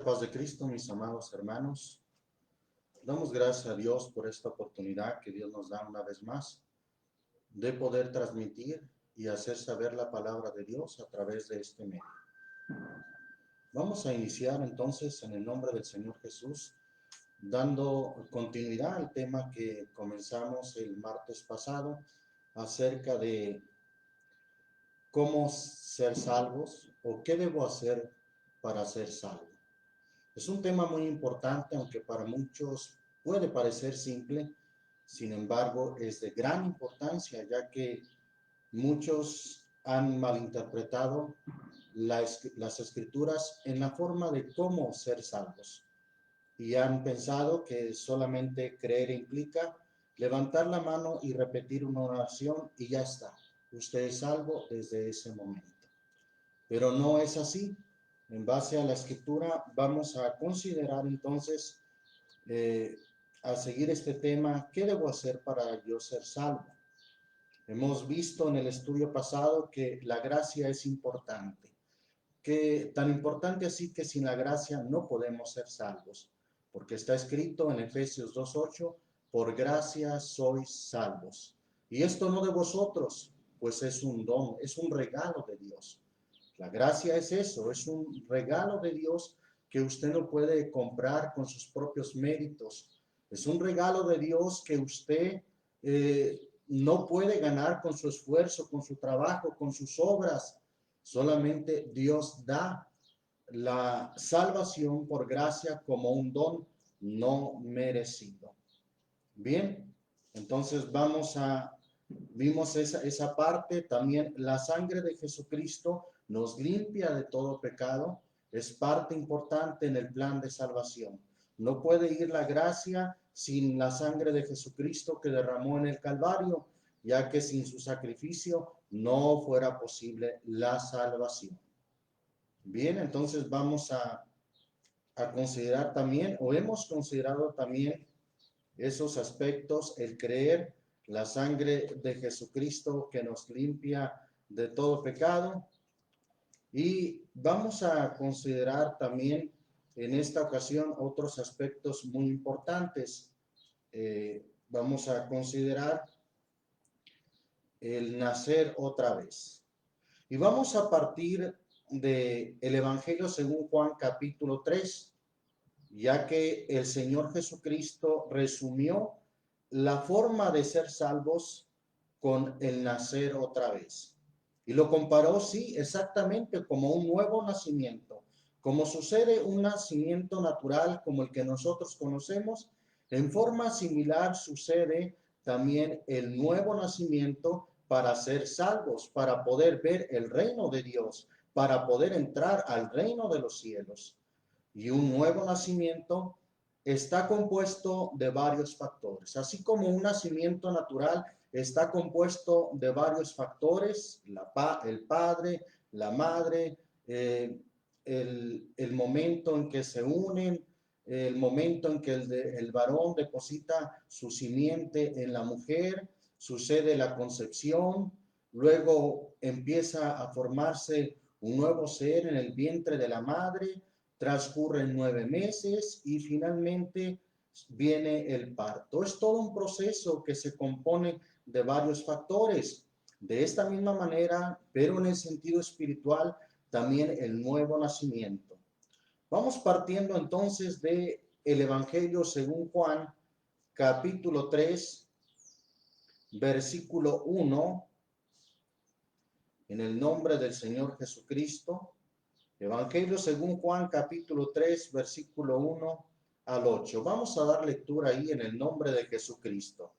Paz de Cristo, mis amados hermanos. Damos gracias a Dios por esta oportunidad que Dios nos da una vez más de poder transmitir y hacer saber la palabra de Dios a través de este medio. Vamos a iniciar entonces en el nombre del Señor Jesús, dando continuidad al tema que comenzamos el martes pasado acerca de cómo ser salvos o qué debo hacer para ser salvo. Es un tema muy importante, aunque para muchos puede parecer simple, sin embargo es de gran importancia, ya que muchos han malinterpretado las escrituras en la forma de cómo ser salvos y han pensado que solamente creer implica levantar la mano y repetir una oración y ya está, usted es salvo desde ese momento. Pero no es así. En base a la escritura vamos a considerar entonces, a seguir este tema, ¿qué debo hacer para yo ser salvo? Hemos visto en el estudio pasado que la gracia es importante, que tan importante así que sin la gracia no podemos ser salvos, porque está escrito en Efesios 2:8, por gracia sois salvos. Y esto no de vosotros, pues es un don, es un regalo de Dios. La gracia es eso, es un regalo de Dios que usted no puede comprar con sus propios méritos. Es un regalo de Dios que usted no puede ganar con su esfuerzo, con su trabajo, con sus obras. Solamente Dios da la salvación por gracia como un don no merecido. Bien, entonces vimos esa parte. También la sangre de Jesucristo nos limpia de todo pecado, es parte importante en el plan de salvación. No puede ir la gracia sin la sangre de Jesucristo que derramó en el Calvario, ya que sin su sacrificio no fuera posible la salvación. Bien, entonces vamos a considerar también, o hemos considerado también esos aspectos, el creer, la sangre de Jesucristo que nos limpia de todo pecado. Y vamos a considerar también en esta ocasión otros aspectos muy importantes. Vamos a considerar el nacer otra vez. Y vamos a partir del Evangelio según Juan capítulo 3, ya que el Señor Jesucristo resumió la forma de ser salvos con el nacer otra vez. Y lo comparó, sí, exactamente como un nuevo nacimiento. Como sucede un nacimiento natural como el que nosotros conocemos, en forma similar sucede también el nuevo nacimiento para ser salvos, para poder ver el reino de Dios, para poder entrar al reino de los cielos. Y un nuevo nacimiento está compuesto de varios factores. Así como un nacimiento natural está compuesto de varios factores, el padre, la madre, el momento en que se unen, el momento en que el varón deposita su simiente en la mujer, sucede la concepción, luego empieza a formarse un nuevo ser en el vientre de la madre, transcurren 9 meses y finalmente viene el parto. Es todo un proceso que se compone de varios factores. De esta misma manera, pero en el sentido espiritual, también el nuevo nacimiento. Vamos partiendo entonces de el Evangelio según Juan, capítulo 3, versículo 1, en el nombre del Señor Jesucristo. Evangelio según Juan, capítulo 3, versículo 1 al 8. Vamos a dar lectura ahí en el nombre de Jesucristo.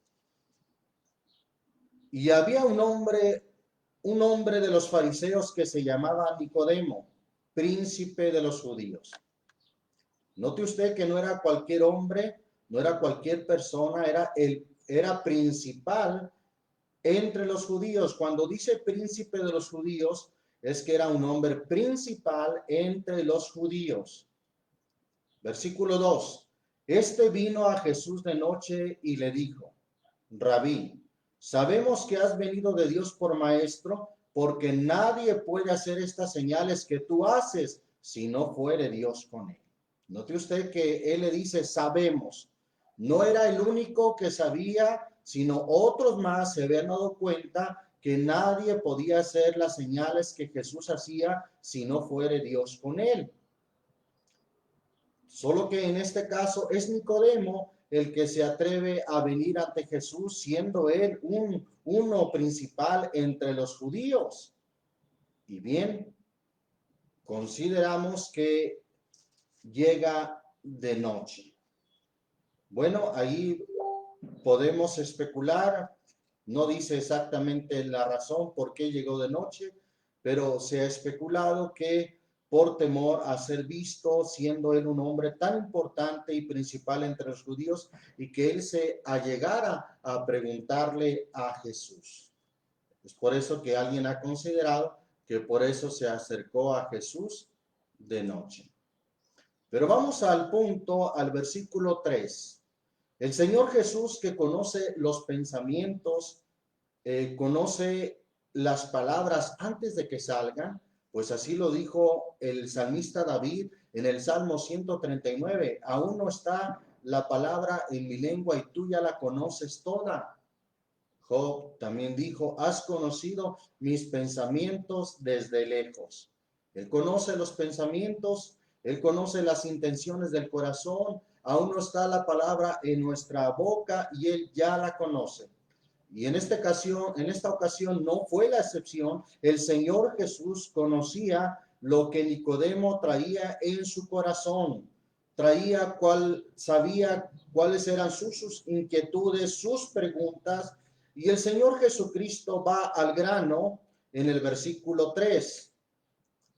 Y había un hombre de los fariseos que se llamaba Nicodemo, príncipe de los judíos. Note usted que no era cualquier hombre, no era cualquier persona, era principal entre los judíos. Cuando dice príncipe de los judíos, es que era un hombre principal entre los judíos. Versículo 2. Este vino a Jesús de noche y le dijo: Rabí, sabemos que has venido de Dios por maestro, porque nadie puede hacer estas señales que tú haces si no fuere Dios con él. Note usted que él le dice, sabemos. No era el único que sabía, sino otros más se habían dado cuenta que nadie podía hacer las señales que Jesús hacía si no fuere Dios con él. Solo que en este caso es Nicodemo el que se atreve a venir ante Jesús, siendo él uno principal entre los judíos. Y bien, consideramos que llega de noche. Bueno, ahí podemos especular, no dice exactamente la razón por qué llegó de noche, pero se ha especulado que por temor a ser visto, siendo él un hombre tan importante y principal entre los judíos, y que él se allegara a preguntarle a Jesús. Es por eso que alguien ha considerado que por eso se acercó a Jesús de noche. Pero vamos al punto, al versículo 3. El Señor Jesús, que conoce los pensamientos, conoce las palabras antes de que salgan, pues así lo dijo el salmista David en el Salmo 139. Aún no está la palabra en mi lengua y tú ya la conoces toda. Job también dijo, has conocido mis pensamientos desde lejos. Él conoce los pensamientos, él conoce las intenciones del corazón. Aún no está la palabra en nuestra boca y él ya la conoce. Y en esta ocasión no fue la excepción. El Señor Jesús conocía lo que Nicodemo traía en su corazón. Sabía cuáles eran sus inquietudes, sus preguntas. Y el Señor Jesucristo va al grano en el versículo 3.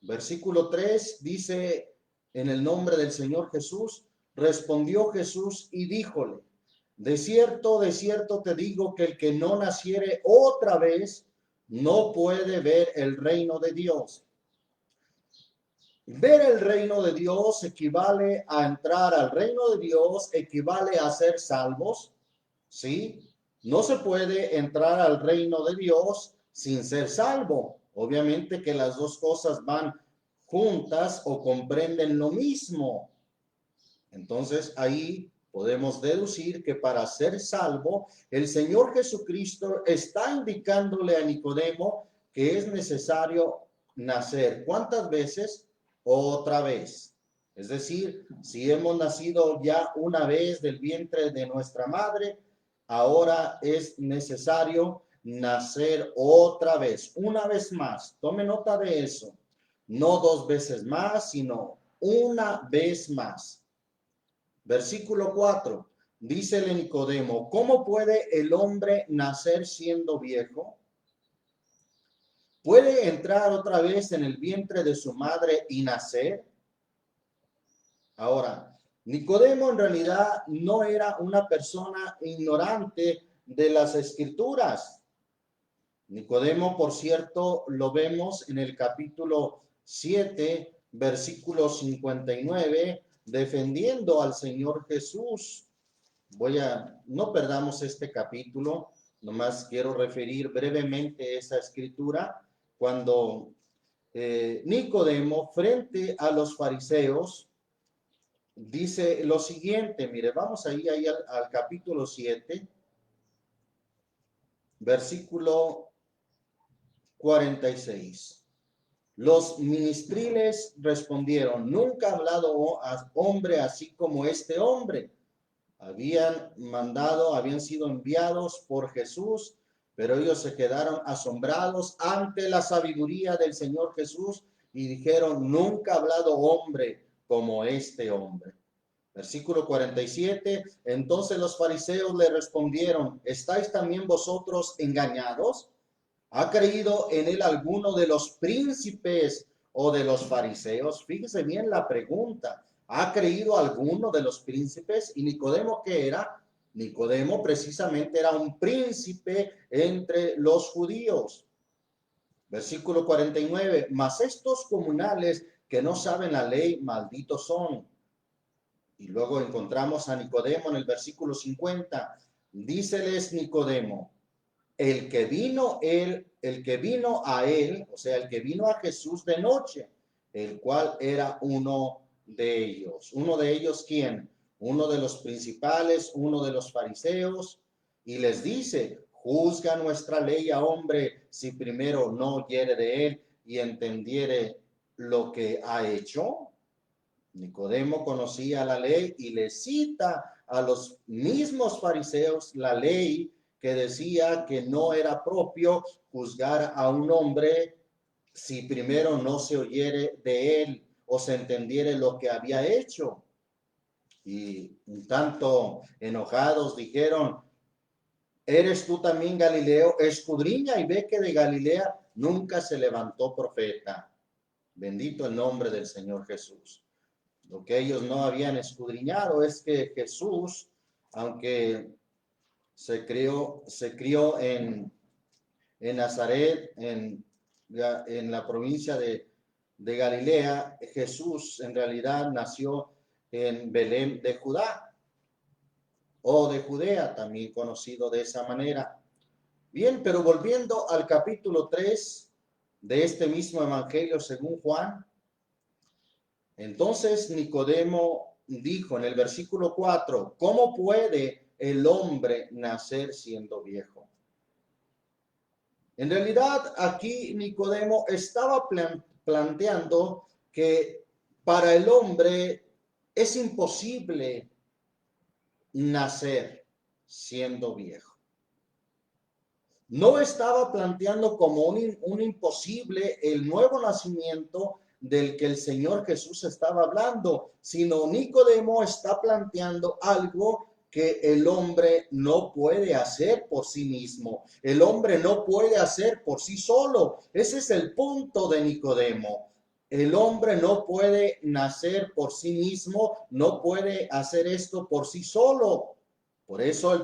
Versículo 3 dice, en el nombre del Señor Jesús, respondió Jesús y díjole, de cierto te digo que el que no naciere otra vez no puede ver el reino de Dios. Ver el reino de Dios equivale a entrar al reino de Dios, equivale a ser salvos, ¿sí? No se puede entrar al reino de Dios sin ser salvo. Obviamente que las dos cosas van juntas o comprenden lo mismo. Entonces ahí podemos deducir que para ser salvo, el Señor Jesucristo está indicándole a Nicodemo que es necesario nacer. ¿Cuántas veces? Otra vez. Es decir, si hemos nacido ya una vez del vientre de nuestra madre, ahora es necesario nacer otra vez, una vez más. Tome nota de eso. No dos veces más, sino una vez más. Versículo 4. Dícele Nicodemo, ¿cómo puede el hombre nacer siendo viejo? ¿Puede entrar otra vez en el vientre de su madre y nacer? Ahora, Nicodemo en realidad no era una persona ignorante de las escrituras. Nicodemo, por cierto, lo vemos en el capítulo 7, versículo 59, defendiendo al Señor Jesús. No perdamos este capítulo, nomás quiero referir brevemente esa escritura, cuando Nicodemo, frente a los fariseos, dice lo siguiente, mire, vamos ahí al capítulo 7, versículo 46. Los ministriles respondieron, nunca ha hablado a hombre así como este hombre. Habían sido enviados por Jesús, pero ellos se quedaron asombrados ante la sabiduría del Señor Jesús y dijeron, nunca ha hablado hombre como este hombre. Versículo 47, entonces los fariseos le respondieron, ¿estáis también vosotros engañados? ¿Ha creído en él alguno de los príncipes o de los fariseos? Fíjese bien la pregunta. ¿Ha creído alguno de los príncipes? ¿Y Nicodemo qué era? Nicodemo precisamente era un príncipe entre los judíos. Versículo 49. Mas estos comunales que no saben la ley, malditos son. Y luego encontramos a Nicodemo en el versículo 50. Díceles Nicodemo, el que vino a él, o sea, el que vino a Jesús de noche, el cual era uno de ellos. ¿Uno de ellos quién? Uno de los principales, uno de los fariseos, y les dice, juzga nuestra ley a hombre si primero no oyere de él y entendiere lo que ha hecho. Nicodemo conocía la ley y le cita a los mismos fariseos la ley que decía que no era propio juzgar a un hombre si primero no se oyere de él o se entendiere lo que había hecho. Y un tanto enojados dijeron, ¿eres tú también Galileo? Escudriña y ve que de Galilea nunca se levantó profeta. Bendito el nombre del Señor Jesús. Lo que ellos no habían escudriñado es que Jesús, aunque se crió en Nazaret, en la provincia de Galilea, Jesús en realidad nació en Belén de Judá o de Judea, también conocido de esa manera. Bien, pero volviendo al capítulo 3 de este mismo evangelio según Juan, entonces Nicodemo dijo en el versículo 4, ¿cómo puede el hombre nacer siendo viejo? En realidad aquí Nicodemo estaba planteando que para el hombre es imposible nacer siendo viejo. No estaba planteando como un imposible el nuevo nacimiento del que el Señor Jesús estaba hablando, sino Nicodemo está planteando algo que el hombre no puede hacer por sí mismo. El hombre no puede hacer por sí solo. Ese es el punto de Nicodemo. El hombre no puede nacer por sí mismo, no puede hacer esto por sí solo. Por eso el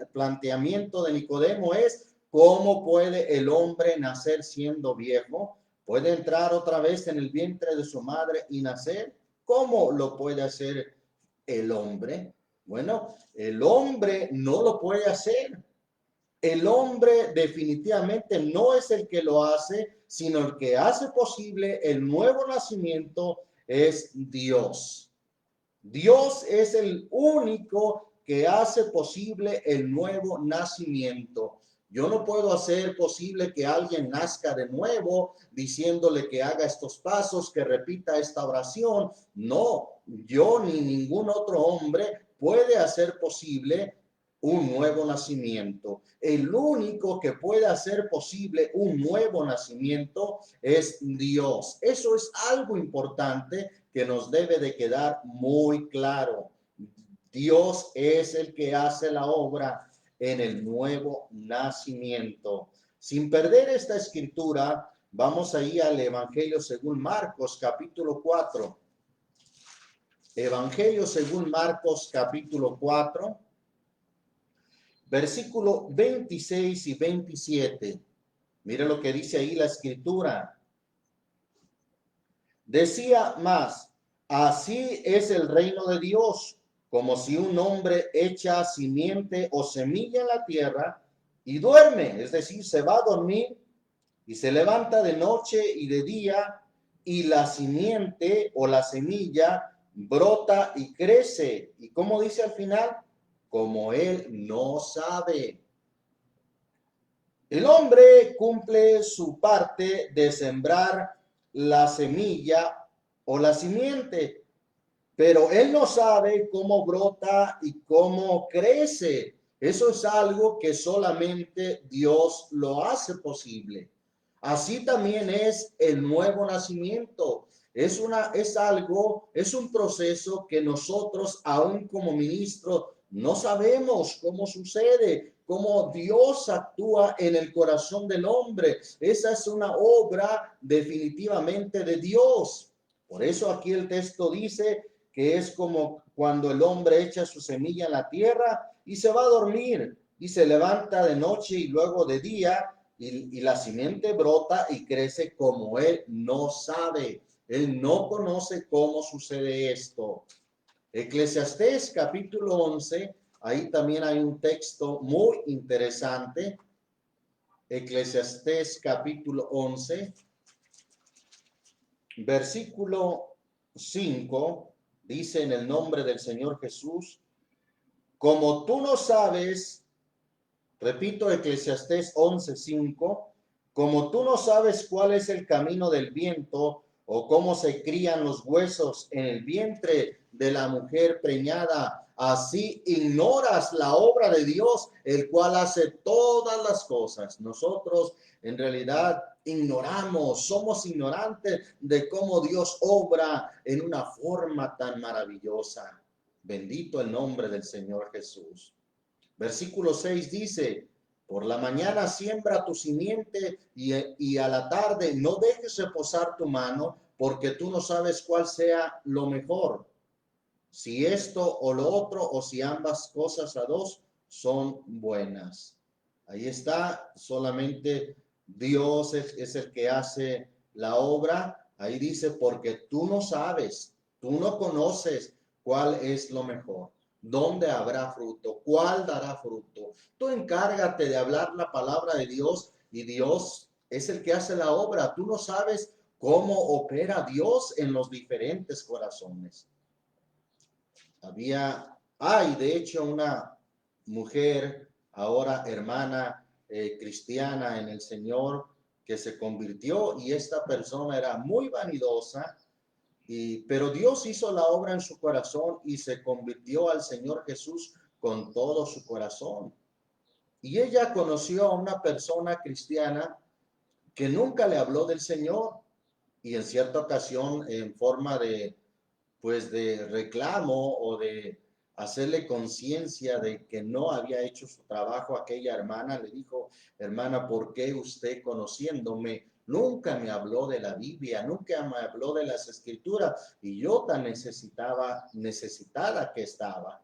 planteamiento de Nicodemo es, ¿cómo puede el hombre nacer siendo viejo? ¿Puede entrar otra vez en el vientre de su madre y nacer? ¿Cómo lo puede hacer el hombre? Bueno, el hombre no lo puede hacer. El hombre definitivamente no es el que lo hace, sino el que hace posible el nuevo nacimiento es Dios. Dios es el único que hace posible el nuevo nacimiento. Yo no puedo hacer posible que alguien nazca de nuevo diciéndole que haga estos pasos, que repita esta oración. No, yo ni ningún otro hombre puede hacer posible un nuevo nacimiento. El único que puede hacer posible un nuevo nacimiento es Dios. Eso es algo importante que nos debe de quedar muy claro. Dios es el que hace la obra en el nuevo nacimiento. Sin perder esta escritura, vamos ahí al Evangelio según Marcos, capítulo 4. Evangelio según Marcos, capítulo 4. Versículo 26 y 27. Mire lo que dice ahí la escritura. Decía más, así es el reino de Dios, como si un hombre echa simiente o semilla en la tierra y duerme, es decir, se va a dormir y se levanta de noche y de día y la simiente o la semilla brota y crece. ¿Y cómo dice al final? Como él no sabe. El hombre cumple su parte de sembrar la semilla o la simiente, pero él no sabe cómo brota y cómo crece. Eso es algo que solamente Dios lo hace posible. Así también es el nuevo nacimiento. Es un proceso que nosotros, aún como ministros, no sabemos cómo sucede, cómo Dios actúa en el corazón del hombre. Esa es una obra definitivamente de Dios. Por eso aquí el texto dice que es como cuando el hombre echa su semilla en la tierra y se va a dormir y se levanta de noche y luego de día y la simiente brota y crece como él no sabe. Él no conoce cómo sucede esto. Eclesiastés capítulo 11, ahí también hay un texto muy interesante. Eclesiastés capítulo 11, versículo 5 dice en el nombre del Señor Jesús, como tú no sabes, repito, Eclesiastés 11:5, como tú no sabes cuál es el camino del viento o cómo se crían los huesos en el vientre de la mujer preñada, así ignoras la obra de Dios, el cual hace todas las cosas. Nosotros en realidad ignoramos, somos ignorantes de cómo Dios obra en una forma tan maravillosa. Bendito el nombre del Señor Jesús. Versículo 6 dice, por la mañana siembra tu simiente y a la tarde no dejes reposar tu mano, porque tú no sabes cuál sea lo mejor, si esto o lo otro, o si ambas cosas a dos son buenas. Ahí está, solamente Dios es el que hace la obra. Ahí dice, porque tú no sabes, tú no conoces cuál es lo mejor, dónde habrá fruto, cuál dará fruto. Tú encárgate de hablar la palabra de Dios y Dios es el que hace la obra. Tú no sabes cómo opera Dios en los diferentes corazones. Hay de hecho una mujer, ahora hermana cristiana en el Señor, que se convirtió y esta persona era muy vanidosa, pero Dios hizo la obra en su corazón y se convirtió al Señor Jesús con todo su corazón. Y ella conoció a una persona cristiana que nunca le habló del Señor y en cierta ocasión en forma de reclamo o de hacerle conciencia de que no había hecho su trabajo, aquella hermana le dijo, hermana, ¿por qué usted conociéndome nunca me habló de la Biblia, nunca me habló de las Escrituras y yo tan necesitada que estaba?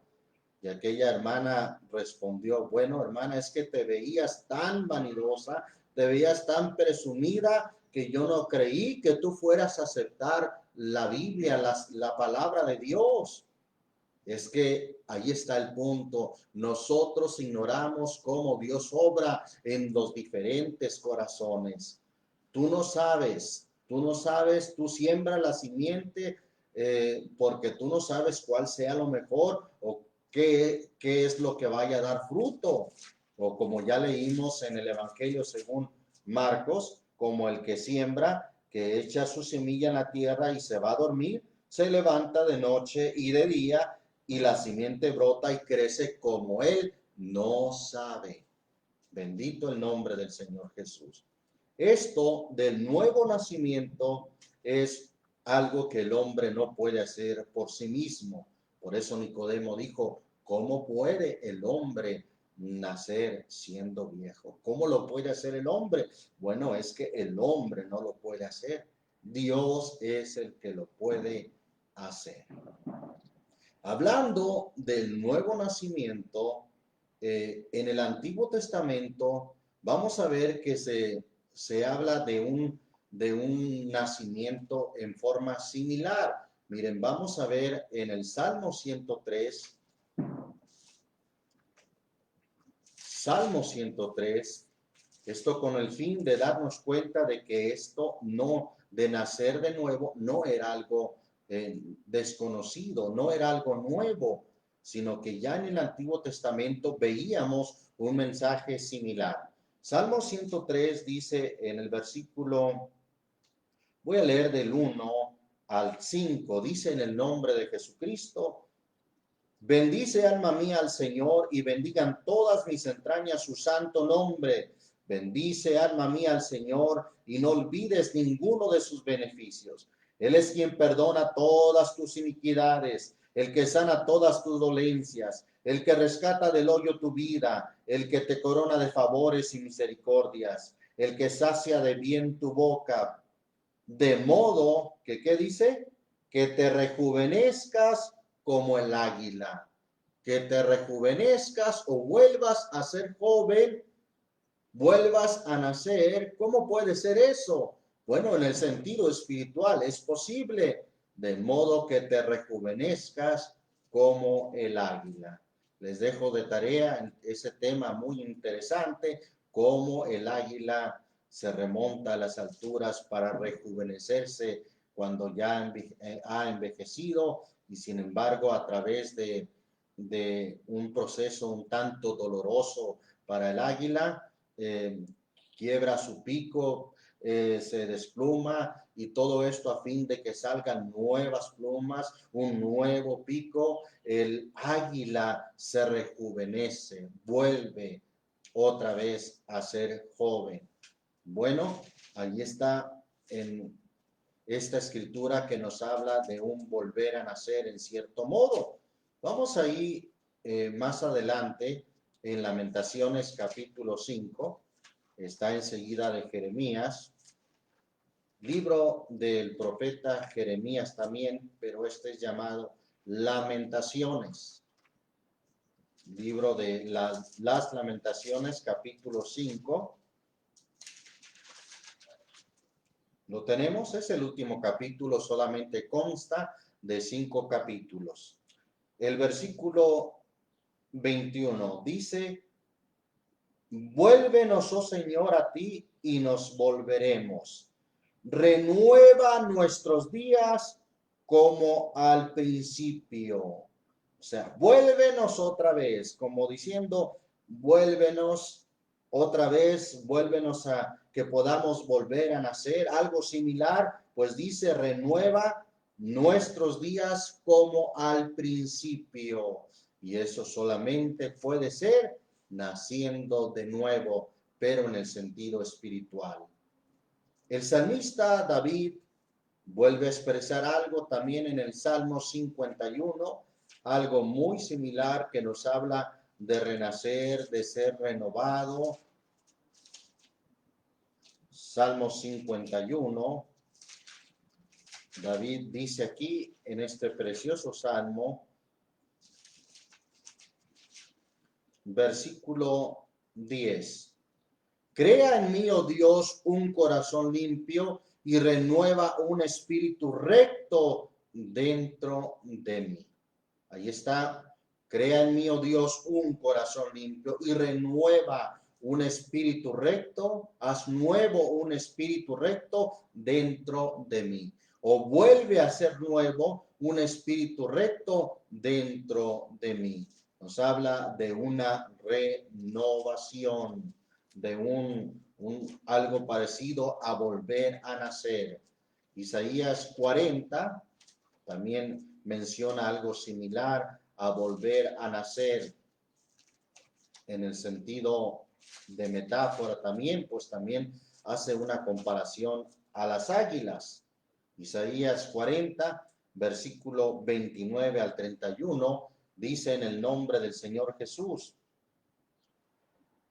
Y aquella hermana respondió, bueno, hermana, es que te veías tan vanidosa, te veías tan presumida que yo no creí que tú fueras a aceptar la Biblia, la palabra de Dios. Es que ahí está el punto. Nosotros ignoramos cómo Dios obra en los diferentes corazones. Tú no sabes, tú siembras la simiente porque tú no sabes cuál sea lo mejor o qué es lo que vaya a dar fruto. O como ya leímos en el Evangelio según Marcos, como el que siembra, que echa su semilla en la tierra y se va a dormir, se levanta de noche y de día y la simiente brota y crece como él no sabe. Bendito el nombre del Señor Jesús. Esto del nuevo nacimiento es algo que el hombre no puede hacer por sí mismo. Por eso Nicodemo dijo, ¿cómo puede el hombre nacer siendo viejo? ¿Cómo lo puede hacer el hombre? Bueno, es que el hombre no lo puede hacer. Dios es el que lo puede hacer. Hablando del nuevo nacimiento, en el Antiguo Testamento vamos a ver que se habla de un nacimiento en forma similar. Miren, vamos a ver en el Salmo 103, esto con el fin de darnos cuenta de que esto no, de nacer de nuevo, no era algo desconocido, no era algo nuevo, sino que ya en el Antiguo Testamento veíamos un mensaje similar. Salmo 103 dice en el versículo, voy a leer del 1 al 5, dice en el nombre de Jesucristo, bendice alma mía al Señor y bendigan todas mis entrañas su santo nombre. Bendice alma mía al Señor y no olvides ninguno de sus beneficios. Él es quien perdona todas tus iniquidades, el que sana todas tus dolencias, el que rescata del hoyo tu vida, el que te corona de favores y misericordias, el que sacia de bien tu boca, de modo que, ¿qué dice? Que te rejuvenezcas como el águila, que te rejuvenezcas o vuelvas a ser joven, vuelvas a nacer. ¿Cómo puede ser eso? Bueno, en el sentido espiritual es posible, de modo que te rejuvenezcas como el águila. Les dejo de tarea ese tema muy interesante, cómo el águila se remonta a las alturas para rejuvenecerse cuando ya ha envejecido y sin embargo a través de un proceso un tanto doloroso para el águila, quiebra su pico, se despluma y todo esto a fin de que salgan nuevas plumas, un nuevo pico. El águila se rejuvenece, vuelve otra vez a ser joven. Bueno, ahí está en esta escritura que nos habla de un volver a nacer en cierto modo. Vamos ahí más adelante en Lamentaciones capítulo 5, está enseguida de Jeremías, libro del profeta Jeremías también, pero este es llamado Lamentaciones. Libro de las Lamentaciones capítulo 5. Lo tenemos, es el último capítulo, solamente consta de 5 capítulos. El versículo 21 dice: vuélvenos, oh Señor, a ti y nos volveremos. Renueva nuestros días como al principio. O sea, vuélvenos otra vez, como diciendo, vuélvenos otra vez, vuélvenos a que podamos volver a nacer. Algo similar, pues dice, renueva nuestros días como al principio. Y eso solamente puede ser naciendo de nuevo, pero en el sentido espiritual. El salmista David vuelve a expresar algo también en el Salmo 51, algo muy similar que nos habla de renacer, de ser renovado. Salmo 51, David dice aquí en este precioso salmo, versículo 10. Crea en mí, oh Dios, un corazón limpio y renueva un espíritu recto dentro de mí. Ahí está. Crea en mí, oh Dios, un corazón limpio y renueva un espíritu recto. Haz nuevo un espíritu recto dentro de mí. O vuelve a ser nuevo un espíritu recto dentro de mí. Nos habla de una renovación, de algo parecido a volver a nacer. Isaías 40 también menciona algo similar a volver a nacer en el sentido de metáfora también, pues también hace una comparación a las águilas. Isaías 40, versículo 29 al 31, dice en el nombre del Señor Jesús: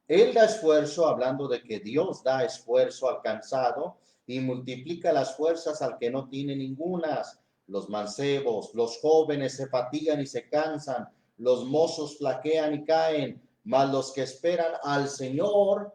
Él da esfuerzo, hablando de que Dios da esfuerzo al cansado y multiplica las fuerzas al que no tiene ningunas. Los mancebos, los jóvenes se fatigan y se cansan, los mozos flaquean y caen, mas los que esperan al Señor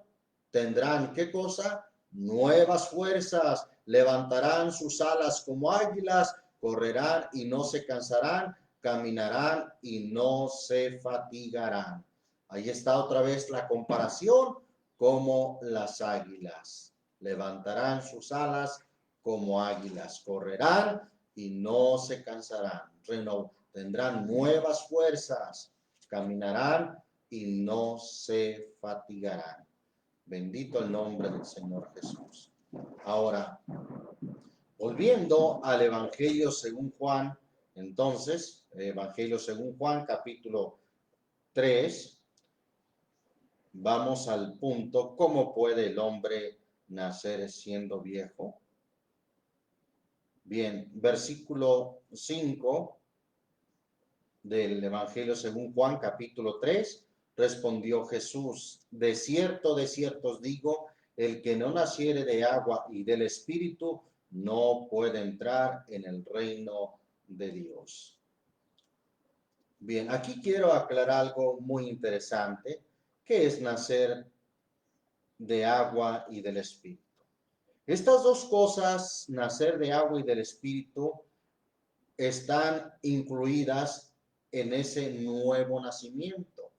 tendrán, ¿qué cosa? Nuevas fuerzas, levantarán sus alas como águilas, correrán y no se cansarán, caminarán y no se fatigarán. Ahí está otra vez la comparación, como las águilas. Levantarán sus alas como águilas, correrán y no se cansarán. Tendrán nuevas fuerzas, caminarán y no se fatigarán. Bendito el nombre del Señor Jesús. Ahora, volviendo al Evangelio según Juan, entonces, Evangelio según Juan, capítulo 3, vamos al punto, ¿cómo puede el hombre nacer siendo viejo? Bien, versículo 5 del Evangelio según Juan, capítulo 3, respondió Jesús: de cierto os digo, el que no naciere de agua y del Espíritu no puede entrar en el reino de Dios. Bien, aquí quiero aclarar algo muy interesante. ¿Qué es nacer de agua y del Espíritu? Estas dos cosas, nacer de agua y del Espíritu, están incluidas en ese nuevo nacimiento.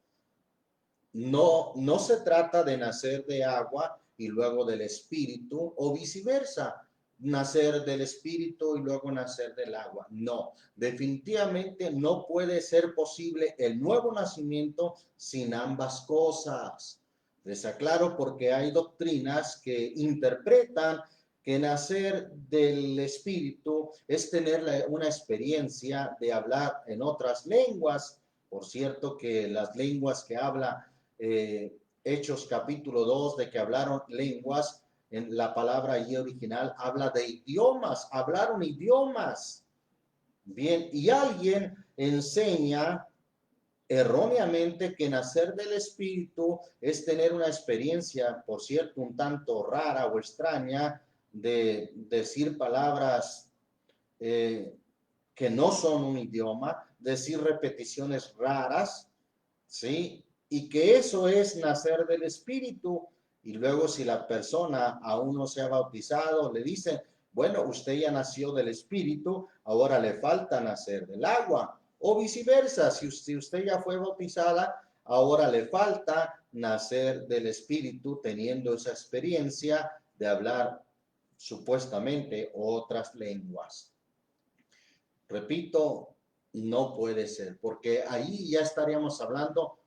No se trata de nacer de agua y luego del Espíritu o viceversa. nacer del espíritu y luego nacer del agua. No, definitivamente no puede ser posible el nuevo nacimiento sin ambas cosas. Les aclaro porque hay doctrinas que interpretan que nacer del espíritu es tener una experiencia de hablar en otras lenguas. Por cierto que las lenguas que habla Hechos capítulo 2, de que hablaron lenguas, en la palabra ahí original habla de idiomas, hablaron idiomas. Bien, y alguien enseña erróneamente que nacer del espíritu es tener una experiencia, por cierto, un tanto rara o extraña, de decir palabras que no son un idioma, decir repeticiones raras, ¿sí? Y que eso es nacer del espíritu. Y luego si la persona aún no se ha bautizado, le dicen, bueno, usted ya nació del espíritu, ahora le falta nacer del agua. O viceversa, si usted ya fue bautizada, ahora le falta nacer del espíritu, teniendo esa experiencia de hablar supuestamente otras lenguas. Repito, no puede ser, porque ahí ya estaríamos hablando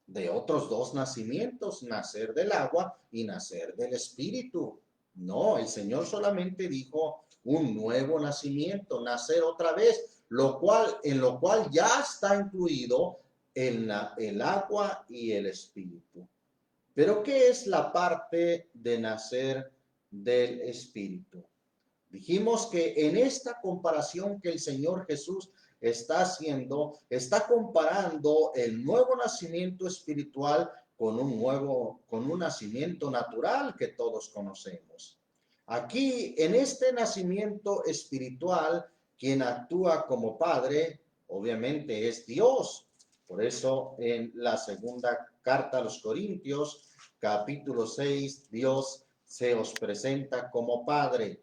de otros dos nacimientos, nacer del agua y nacer del espíritu. No, el Señor solamente dijo un nuevo nacimiento, nacer otra vez, en lo cual ya está incluido el agua y el espíritu. Pero ¿qué es la parte de nacer del espíritu? Dijimos que en esta comparación que el Señor Jesús está haciendo, está comparando el nuevo nacimiento espiritual con un nacimiento natural que todos conocemos. Aquí, en este nacimiento espiritual, quien actúa como Padre, obviamente es Dios. Por eso, en la segunda carta a los Corintios, capítulo 6, Dios se os presenta como Padre.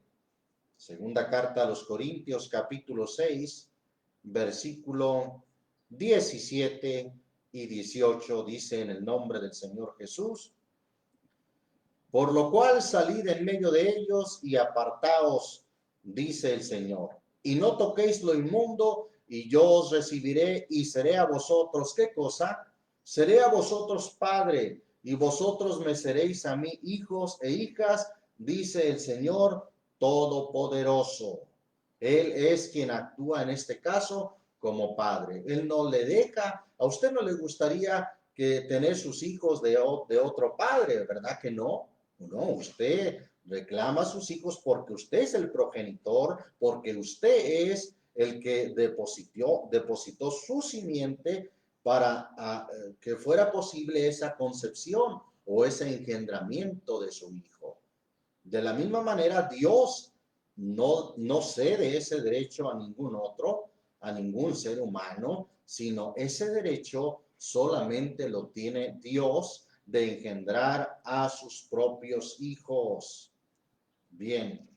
Segunda carta a los Corintios, capítulo 6, versículo 17 y 18, dice en el nombre del Señor Jesús: por lo cual salid en medio de ellos y apartaos, dice el Señor, y no toquéis lo inmundo, y yo os recibiré y seré a vosotros, ¿qué cosa? Seré a vosotros padre, y vosotros me seréis a mí hijos e hijas, dice el Señor Todopoderoso. Él es quien actúa en este caso como padre. Él no le deja, a usted no le gustaría que tener sus hijos de otro padre, ¿verdad que no? No, usted reclama a sus hijos porque usted es el progenitor, porque usted es el que depositó su simiente para que fuera posible esa concepción o ese engendramiento de su hijo. De la misma manera, Dios no cede ese derecho a ningún otro, a ningún ser humano, sino ese derecho solamente lo tiene Dios de engendrar a sus propios hijos. Bien.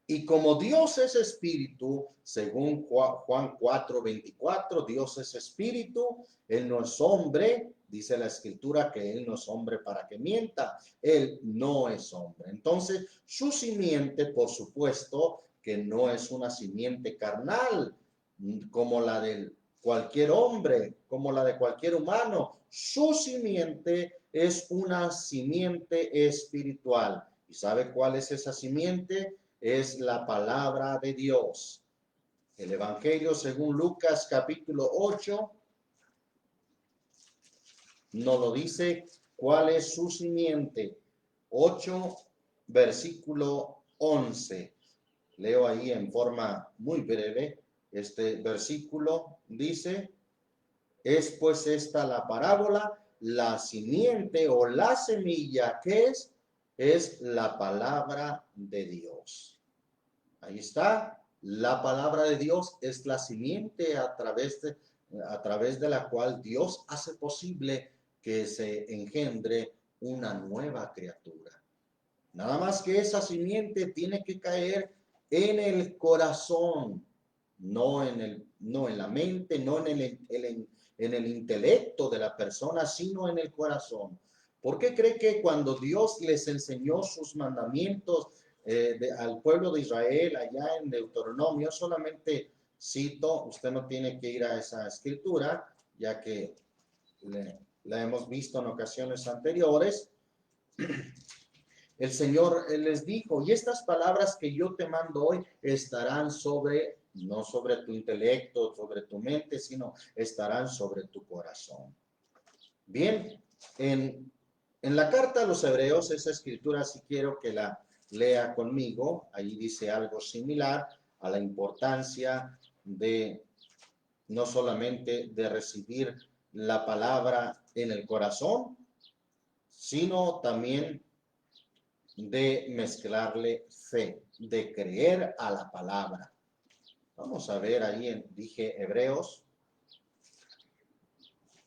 Y como Dios es espíritu, según Juan 4:24, Dios es espíritu, Él no es hombre, dice la escritura que Él no es hombre para que mienta, Él no es hombre. Entonces, su simiente, por supuesto, que no es una simiente carnal, como la de cualquier hombre, como la de cualquier humano. Su simiente es una simiente espiritual. ¿Y sabe cuál es esa simiente? Es la palabra de Dios. El Evangelio según Lucas capítulo 8 nos lo dice cuál es su simiente. 8, versículo 11. Leo ahí en forma muy breve. Este versículo dice: es pues esta la parábola, la simiente o la semilla, que es la palabra de Dios. Ahí está, la palabra de Dios es la simiente a través de la cual Dios hace posible que se engendre una nueva criatura. Nada más que esa simiente tiene que caer en el corazón, no en la mente, no en el intelecto de la persona, sino en el corazón. ¿Por qué cree que cuando Dios les enseñó sus mandamientos al pueblo de Israel allá en Deuteronomio. Solamente cito, usted no tiene que ir a esa escritura, ya que la hemos visto en ocasiones anteriores. El Señor les dijo, y estas palabras que yo te mando hoy estarán sobre, no sobre tu intelecto, sobre tu mente, sino estarán sobre tu corazón. Bien, en la carta a los Hebreos, esa escritura, si quiero que la lea conmigo, ahí dice algo similar a la importancia de no solamente de recibir la palabra en el corazón, sino también de mezclarle fe, de creer a la palabra. Vamos a ver ahí, dije Hebreos,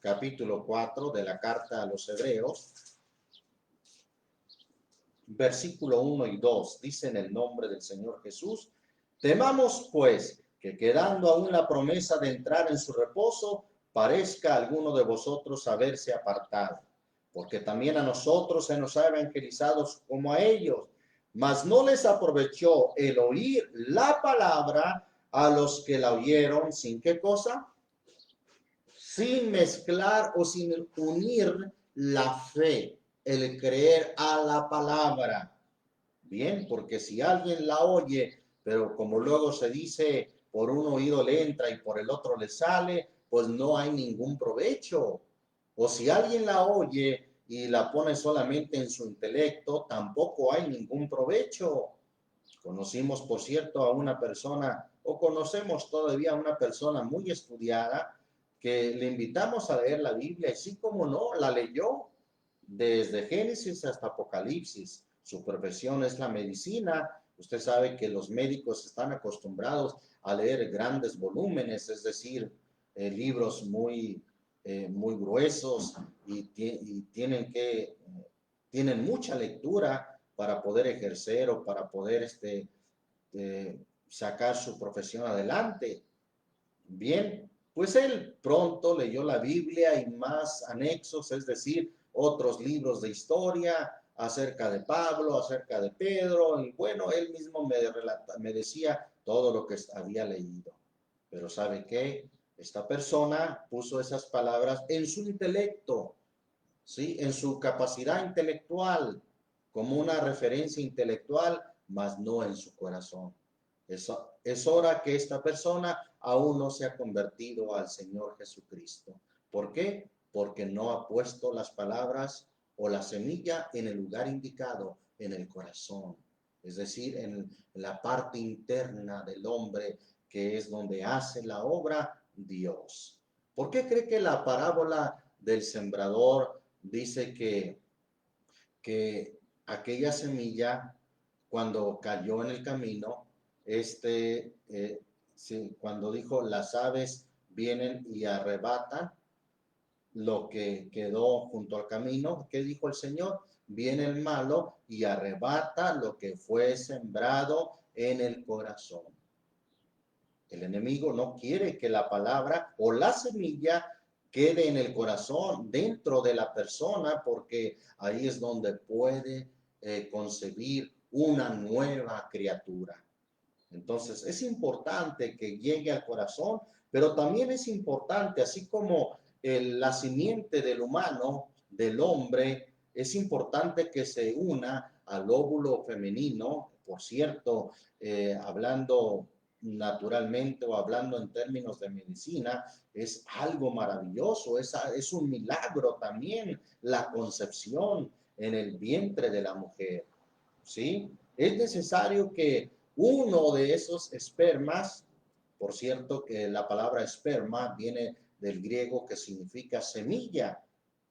capítulo 4 de la carta a los Hebreos, versículo 1 y 2, dice en el nombre del Señor Jesús: temamos pues que quedando aún la promesa de entrar en su reposo, parezca alguno de vosotros haberse apartado, porque también a nosotros se nos ha evangelizado como a ellos, mas no les aprovechó el oír la palabra a los que la oyeron, ¿sin qué cosa? Sin mezclar o sin unir la fe, el creer a la palabra. Bien, porque si alguien la oye, pero como luego se dice, por un oído le entra y por el otro le sale, pues no hay ningún provecho. O si alguien la oye y la pone solamente en su intelecto, tampoco hay ningún provecho. Conocimos, por cierto, a una persona, o conocemos todavía a una persona muy estudiada, que le invitamos a leer la Biblia, y sí como no, la leyó desde Génesis hasta Apocalipsis. Su profesión es la medicina. Usted sabe que los médicos están acostumbrados a leer grandes volúmenes, es decir, libros muy gruesos, y tienen mucha lectura para poder ejercer o para poder sacar su profesión adelante. Bien, pues él pronto leyó la Biblia y más anexos, es decir, otros libros de historia acerca de Pablo, acerca de Pedro, y bueno, él mismo me decía todo lo que había leído. Pero ¿sabe qué? Esta persona puso esas palabras en su intelecto, ¿sí? En su capacidad intelectual, como una referencia intelectual, mas no en su corazón. Es hora que esta persona aún no se ha convertido al Señor Jesucristo. ¿Por qué? Porque no ha puesto las palabras o la semilla en el lugar indicado, en el corazón. Es decir, en la parte interna del hombre, que es donde hace la obra Dios. ¿Por qué cree que la parábola del sembrador dice que aquella semilla, cuando cayó en el camino, cuando dijo las aves vienen y arrebatan lo que quedó junto al camino? ¿Qué dijo el Señor? Viene el malo y arrebata lo que fue sembrado en el corazón. El enemigo no quiere que la palabra o la semilla quede en el corazón, dentro de la persona, porque ahí es donde puede concebir una nueva criatura. Entonces, es importante que llegue al corazón, pero también es importante, así como la simiente del humano, del hombre, es importante que se una al óvulo femenino. Por cierto, hablando naturalmente o hablando en términos de medicina, es algo maravilloso, es un milagro también la concepción en el vientre de la mujer, ¿sí? Es necesario que uno de esos espermas, por cierto que la palabra esperma viene del griego que significa semilla.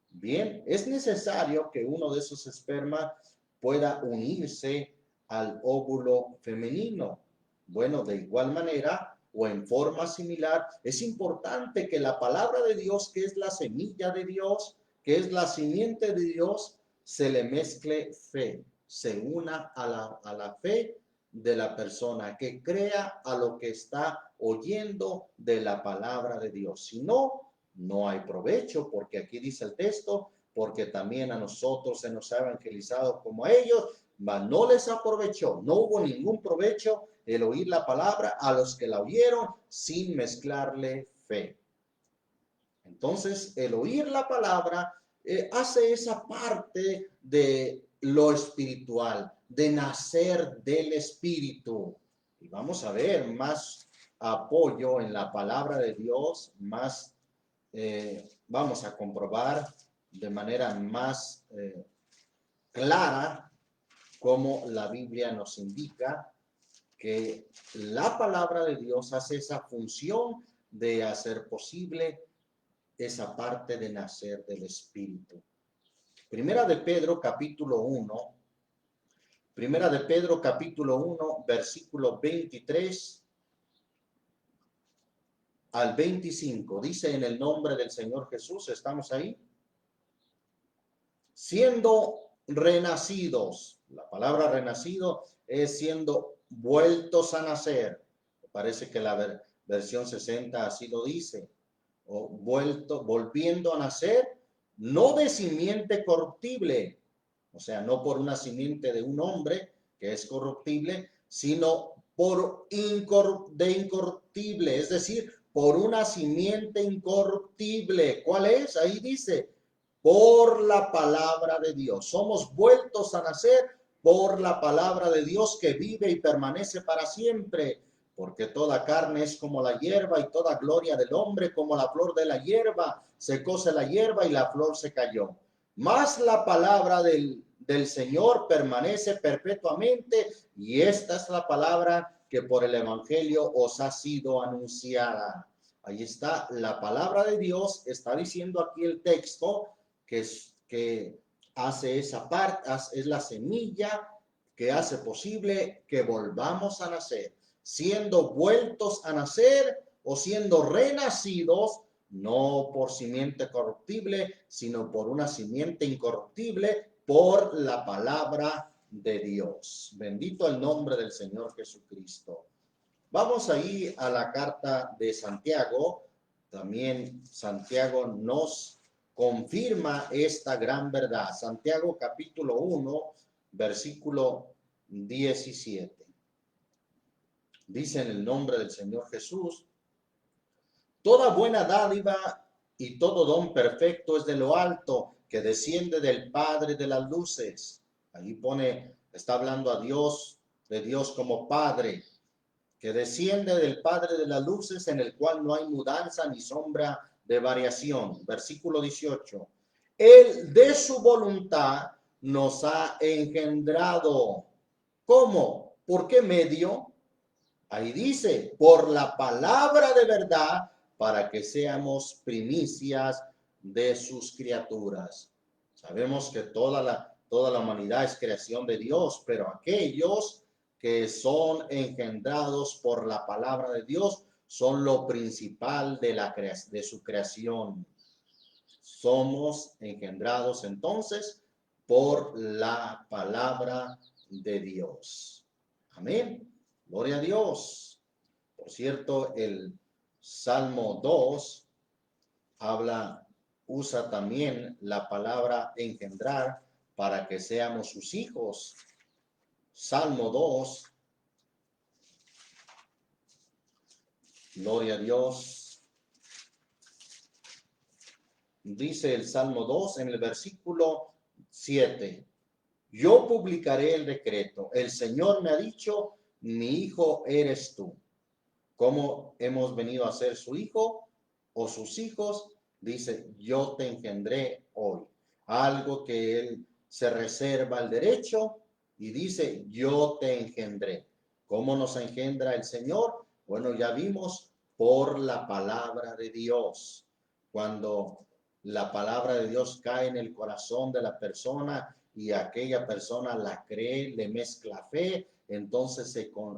Bien, es necesario que uno de esos espermas pueda unirse al óvulo femenino. Bueno, de igual manera o en forma similar, es importante que la palabra de Dios, que es la semilla de Dios, que es la simiente de Dios, se le mezcle fe, se una a la fe de la persona, que crea a lo que está oyendo de la palabra de Dios. Si no, no hay provecho, porque aquí dice el texto, porque también a nosotros se nos ha evangelizado como a ellos, mas no les aprovechó. No hubo ningún provecho el oír la palabra a los que la oyeron sin mezclarle fe. Entonces, el oír la palabra hace esa parte de lo espiritual, de nacer del espíritu. Y vamos a ver más apoyo en la palabra de Dios, más vamos a comprobar de manera más clara cómo la Biblia nos indica que la palabra de Dios hace esa función de hacer posible esa parte de nacer del Espíritu. Primera de Pedro capítulo 1, versículo 23 al 25, dice: en el nombre del Señor Jesús, ¿estamos ahí? Siendo renacidos, la palabra renacido es siendo vueltos a nacer. Parece que la versión 60 así lo dice. O volviendo a nacer, no de simiente corruptible, o sea, no por una simiente de un hombre que es corruptible, sino de incorruptible, es decir, por una simiente incorruptible. ¿Cuál es? Ahí dice, por la palabra de Dios. Somos vueltos a nacer por la palabra de Dios que vive y permanece para siempre. Porque toda carne es como la hierba y toda gloria del hombre como la flor de la hierba. Secóse la hierba y la flor se cayó. Mas la palabra del Señor permanece perpetuamente, y esta es la palabra que por el Evangelio os ha sido anunciada. Ahí está la palabra de Dios. Está diciendo aquí el texto que hace esa parte, es la semilla que hace posible que volvamos a nacer, siendo vueltos a nacer o siendo renacidos, no por simiente corruptible, sino por una simiente incorruptible, por la palabra de Dios. Bendito el nombre del Señor Jesucristo. Vamos ahí a la carta de Santiago. También Santiago nos confirma esta gran verdad. Santiago capítulo 1, versículo 17. Dice en el nombre del Señor Jesús: toda buena dádiva y todo don perfecto es de lo alto, que desciende del Padre de las luces. Ahí está hablando a Dios, de Dios como Padre, que desciende del Padre de las luces, en el cual no hay mudanza ni sombra de variación. Versículo 18. Él de su voluntad nos ha engendrado. ¿Cómo? ¿Por qué medio? Ahí dice, por la palabra de verdad, para que seamos primicias de sus criaturas. Sabemos que toda la humanidad es creación de Dios, pero aquellos que son engendrados por la palabra de Dios son lo principal de su creación. Somos engendrados entonces por la palabra de Dios. Amén. Gloria a Dios. Por cierto, el Salmo 2 usa también la palabra engendrar para que seamos sus hijos. Salmo 2. Gloria a Dios. Dice el Salmo 2 en el versículo 7. Yo publicaré el decreto. El Señor me ha dicho, mi hijo eres tú. ¿Cómo hemos venido a ser su hijo o sus hijos? Dice, yo te engendré hoy. Algo que él se reserva el derecho y dice, yo te engendré. ¿Cómo nos engendra el Señor? Bueno, ya vimos, por la palabra de Dios. Cuando la palabra de Dios cae en el corazón de la persona y aquella persona la cree, le mezcla fe, entonces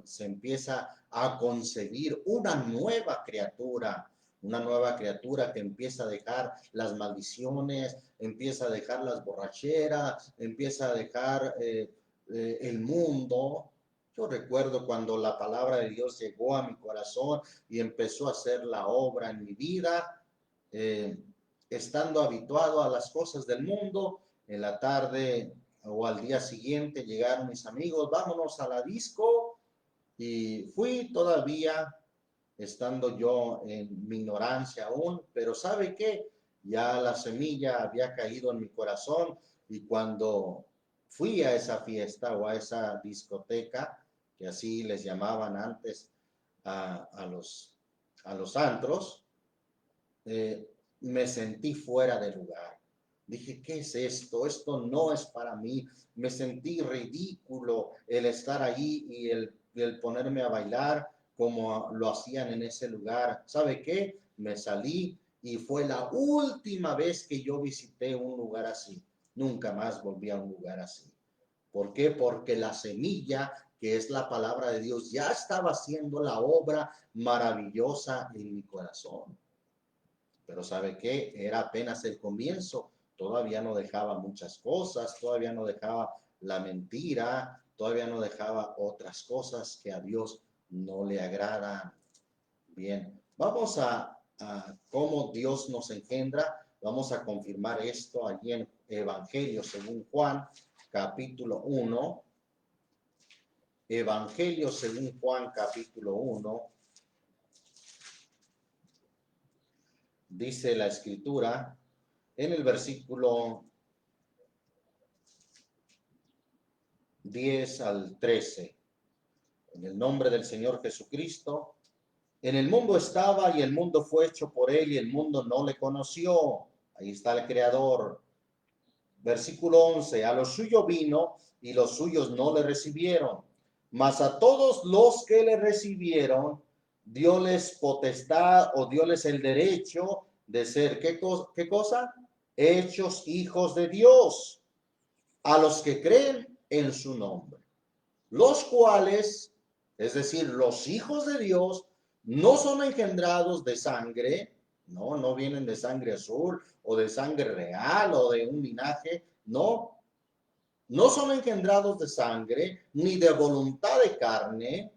se empieza a concebir una nueva criatura que empieza a dejar las maldiciones, empieza a dejar las borracheras, empieza a dejar el mundo. Yo recuerdo cuando la palabra de Dios llegó a mi corazón y empezó a hacer la obra en mi vida, estando habituado a las cosas del mundo, en la tarde o al día siguiente llegaron mis amigos, vámonos a la disco, y fui todavía estando yo en mi ignorancia aún, pero ¿sabe qué? Ya la semilla había caído en mi corazón, y cuando fui a esa fiesta o a esa discoteca, que así les llamaban antes a los antros, me sentí fuera de lugar. Dije, ¿qué es esto? Esto no es para mí. Me sentí ridículo el estar ahí y el ponerme a bailar como lo hacían en ese lugar. ¿Sabe qué? Me salí y fue la última vez que yo visité un lugar así. Nunca más volví a un lugar así. ¿Por qué? Porque la semilla, que es la palabra de Dios, ya estaba haciendo la obra maravillosa en mi corazón. Pero ¿sabe qué? Era apenas el comienzo. Todavía no dejaba muchas cosas, todavía no dejaba la mentira, todavía no dejaba otras cosas que a Dios no le agradan. Bien, vamos a cómo Dios nos engendra. Vamos a confirmar esto allí en Evangelio según Juan, capítulo 1. Evangelio según Juan, capítulo 1. Dice la escritura en el versículo 10 al 13. En el nombre del Señor Jesucristo. En el mundo estaba y el mundo fue hecho por él y el mundo no le conoció. Ahí está el Creador. Versículo 11. A los suyos vino y los suyos no le recibieron. Mas a todos los que le recibieron, dióles potestad o dióles el derecho de ser, ¿qué cosa? Hechos hijos de Dios, a los que creen en su nombre. Los cuales, es decir, los hijos de Dios, no son engendrados de sangre, no vienen de sangre azul o de sangre real o de un linaje, no son engendrados de sangre, ni de voluntad de carne,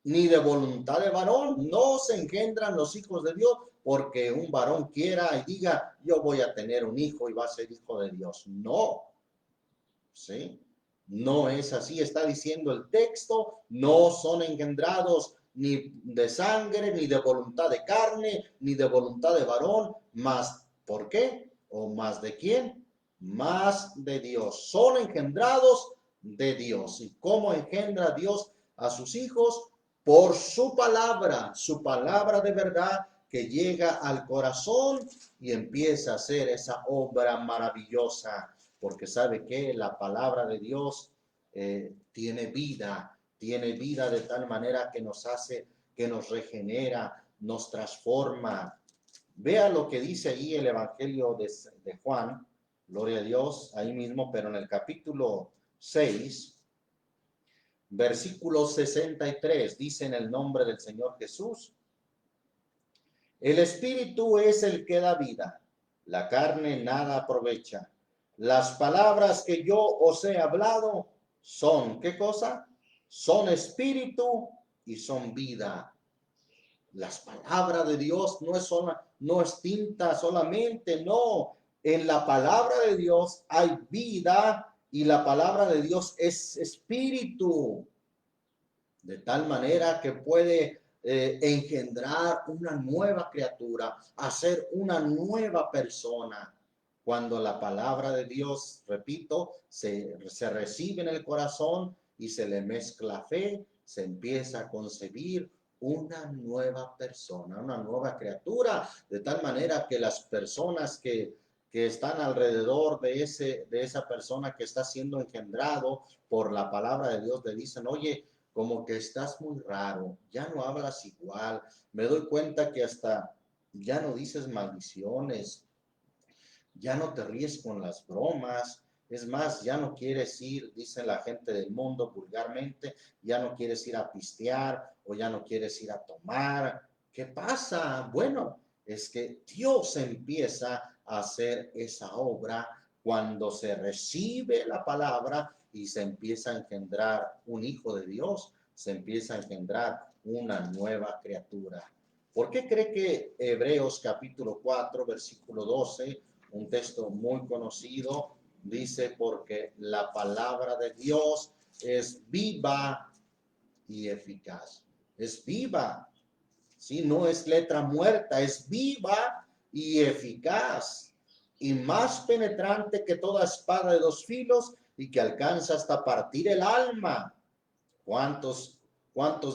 ni de voluntad de varón. No se engendran los hijos de Dios porque un varón quiera y diga, yo voy a tener un hijo y va a ser hijo de Dios. No, ¿sí? No es así, está diciendo el texto, no son engendrados ni de sangre, ni de voluntad de carne, ni de voluntad de varón, más, ¿por qué? ¿O más de quién? Más de Dios. Son engendrados de Dios. ¿Y cómo engendra Dios a sus hijos? Por su palabra de verdad que llega al corazón y empieza a hacer esa obra maravillosa. Porque sabe que la palabra de Dios tiene vida de tal manera que nos hace, que nos regenera, nos transforma. Vea lo que dice ahí el Evangelio de Juan, gloria a Dios, ahí mismo, pero en el capítulo 6, versículo 63, dice en el nombre del Señor Jesús, el Espíritu es el que da vida, la carne nada aprovecha. Las palabras que yo os he hablado son, ¿qué cosa? Son espíritu y son vida. Las palabras de Dios no es tinta solamente, no. En la palabra de Dios hay vida y la palabra de Dios es espíritu. De tal manera que puede engendrar una nueva criatura, hacer una nueva persona. Cuando la palabra de Dios, repito, se recibe en el corazón y se le mezcla fe, se empieza a concebir una nueva persona, una nueva criatura, de tal manera que las personas que están alrededor de esa persona que está siendo engendrado por la palabra de Dios le dicen, oye, como que estás muy raro, ya no hablas igual, me doy cuenta que hasta ya no dices maldiciones, ya no te ríes con las bromas, es más, ya no quieres ir, dice la gente del mundo vulgarmente, ya no quieres ir a pistear o ya no quieres ir a tomar. ¿Qué pasa? Bueno, es que Dios empieza a hacer esa obra cuando se recibe la palabra y se empieza a engendrar un hijo de Dios, se empieza a engendrar una nueva criatura. ¿Por qué cree que Hebreos capítulo 4, versículo 12, un texto muy conocido, Dice, porque la palabra de Dios es viva y eficaz. Es viva, ¿sí? No es letra muerta, es viva y eficaz. Y más penetrante que toda espada de dos filos y que alcanza hasta partir el alma. ¿Cuántos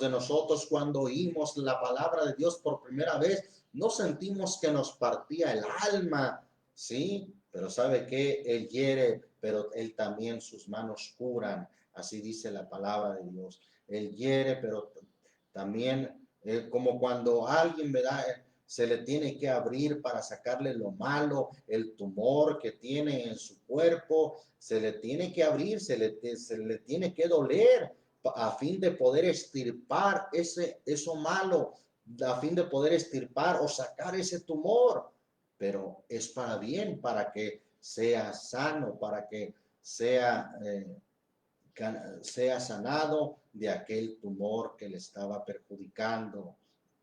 de nosotros cuando oímos la palabra de Dios por primera vez no sentimos que nos partía el alma? Sí, pero ¿sabe qué? Él hiere, pero Él también sus manos curan. Así dice la palabra de Dios. Él hiere, pero también como cuando alguien, ¿verdad? Se le tiene que abrir para sacarle lo malo, el tumor que tiene en su cuerpo, se le tiene que abrir, se le tiene que doler a fin de poder extirpar eso malo, a fin de poder extirpar o sacar ese tumor. Pero es para bien, para que sea sano, para que sea sanado de aquel tumor que le estaba perjudicando.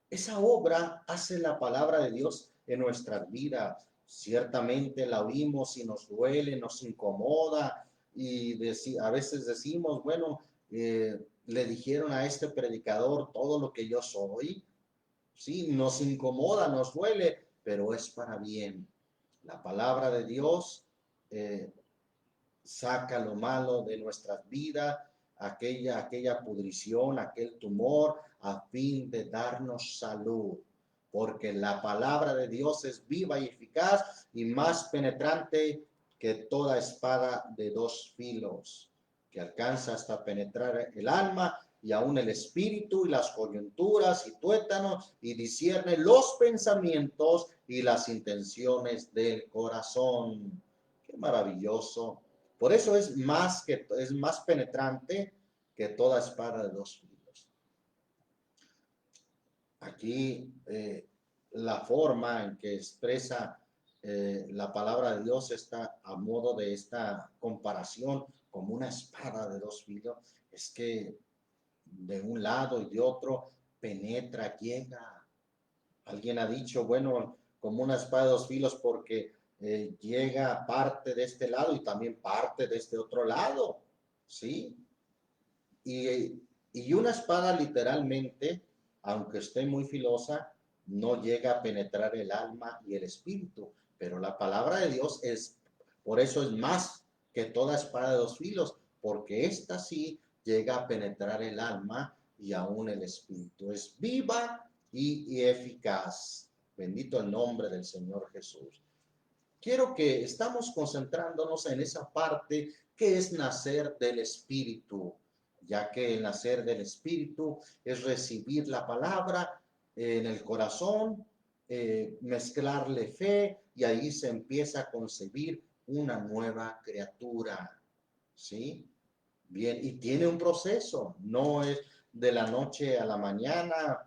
Esa obra hace la palabra de Dios en nuestras vidas. Ciertamente la oímos y nos duele, nos incomoda y a veces decimos, bueno, le dijeron a este predicador todo lo que yo soy. Sí, nos incomoda, nos duele, pero es para bien. La palabra de Dios saca lo malo de nuestras vidas, aquella pudrición, aquel tumor, a fin de darnos salud. Porque la palabra de Dios es viva y eficaz y más penetrante que toda espada de dos filos, que alcanza hasta penetrar el alma y aún el espíritu y las coyunturas y tuétanos y discierne los pensamientos y las intenciones del corazón. Qué maravilloso. Por eso es más penetrante que toda espada de dos filos. Aquí la forma en que expresa la palabra de Dios está a modo de esta comparación como una espada de dos filos, es que de un lado y de otro penetra, llega. Alguien ha dicho, bueno, como una espada de dos filos porque llega parte de este lado y también parte de este otro lado, ¿sí? Y una espada literalmente, aunque esté muy filosa, no llega a penetrar el alma y el espíritu, pero la palabra de Dios por eso es más que toda espada de dos filos, porque esta sí llega a penetrar el alma y aún el espíritu. Es viva y eficaz. Bendito el nombre del Señor Jesús. Quiero que estamos concentrándonos en esa parte que es nacer del Espíritu, ya que el nacer del Espíritu es recibir la palabra en el corazón, mezclarle fe y ahí se empieza a concebir una nueva criatura, ¿sí? Bien, y tiene un proceso, no es de la noche a la mañana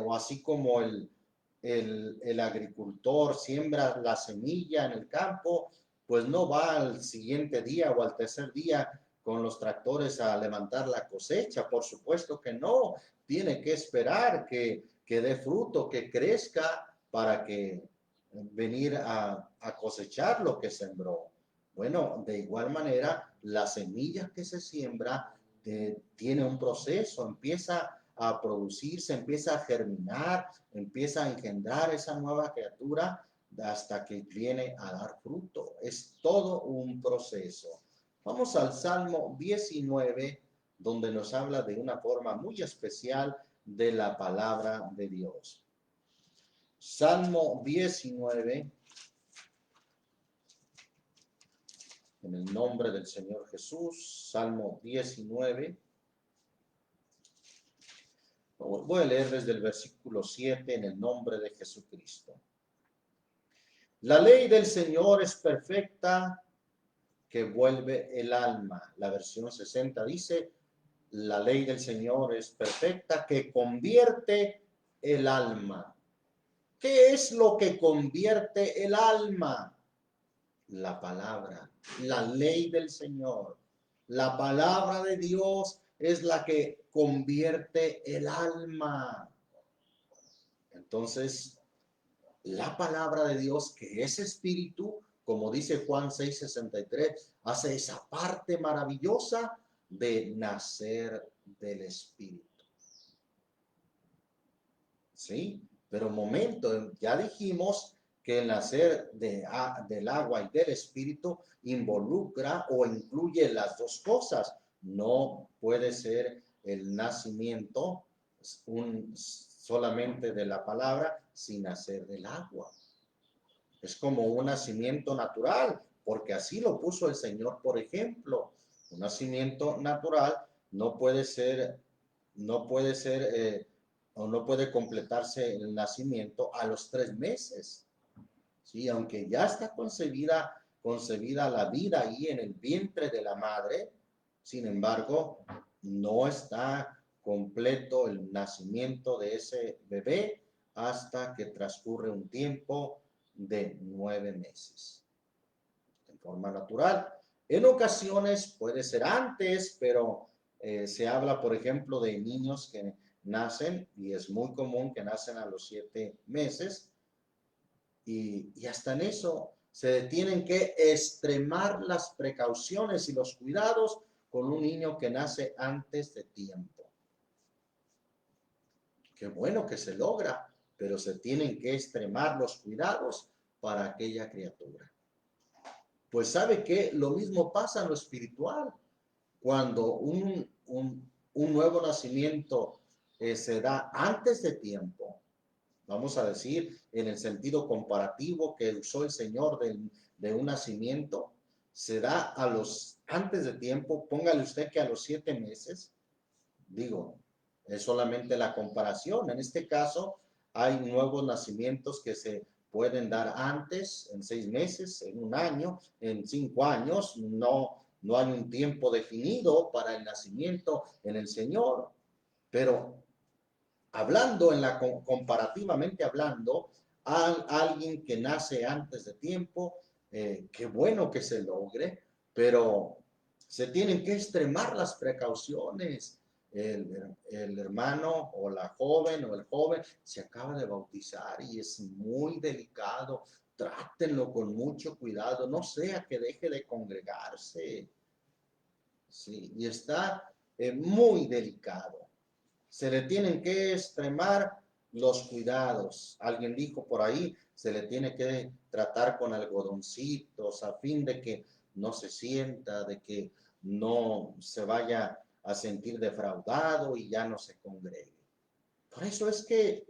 o así como el agricultor siembra la semilla en el campo, pues no va al siguiente día o al tercer día con los tractores a levantar la cosecha, por supuesto que no, tiene que esperar que dé fruto, que crezca para que venir a cosechar lo que sembró. Bueno, de igual manera, la semilla que se siembra tiene un proceso, empieza a producirse, empieza a germinar, empieza a engendrar esa nueva criatura hasta que viene a dar fruto. Es todo un proceso. Vamos al Salmo 19, donde nos habla de una forma muy especial de la palabra de Dios. Salmo 19. En el nombre del Señor Jesús, Salmo 19. Voy a leer desde el versículo 7 en el nombre de Jesucristo. La ley del Señor es perfecta, que vuelve el alma. La versión 60 dice, la ley del Señor es perfecta, que convierte el alma. ¿Qué es lo que convierte el alma? La palabra, la ley del Señor. La palabra de Dios es la que convierte el alma. Entonces, la palabra de Dios, que es espíritu, como dice Juan 6:63, hace esa parte maravillosa de nacer del Espíritu. ¿Sí? Pero momento, ya dijimos que el nacer del agua y del Espíritu involucra o incluye las dos cosas. No puede ser el nacimiento solamente de la palabra sin nacer del agua. Es como un nacimiento natural, porque así lo puso el Señor, por ejemplo. Un nacimiento natural no puede ser o no puede completarse el nacimiento a los 3 meses. ¿Sí? Aunque ya está concebida la vida ahí en el vientre de la madre, sin embargo, no está completo el nacimiento de ese bebé hasta que transcurre un tiempo de 9 meses. En forma natural. En ocasiones puede ser antes, pero se habla, por ejemplo, de niños que nacen, y es muy común que nacen a los 7 meses, y hasta en eso se tienen que extremar las precauciones y los cuidados con un niño que nace antes de tiempo. Qué bueno que se logra, pero se tienen que extremar los cuidados para aquella criatura. Pues sabe que lo mismo pasa en lo espiritual. Cuando un nuevo nacimiento se da antes de tiempo, vamos a decir, en el sentido comparativo que usó el Señor de un nacimiento, se da antes de tiempo, póngale usted que a los 7 meses, digo, es solamente la comparación. En este caso, hay nuevos nacimientos que se pueden dar antes, en 6 meses, en 1 año, en 5 años. No hay un tiempo definido para el nacimiento en el Señor. Pero hablando comparativamente hablando, alguien que nace antes de tiempo, qué bueno que se logre, pero se tienen que extremar las precauciones. El hermano o la joven o el joven se acaba de bautizar y es muy delicado. Trátenlo con mucho cuidado, no sea que deje de congregarse. Sí, y está muy delicado. Se le tienen que extremar los cuidados. Alguien dijo por ahí, se le tiene que tratar con algodoncitos a fin de que no se sienta, de que no se vaya a sentir defraudado y ya no se congregue. Por eso es que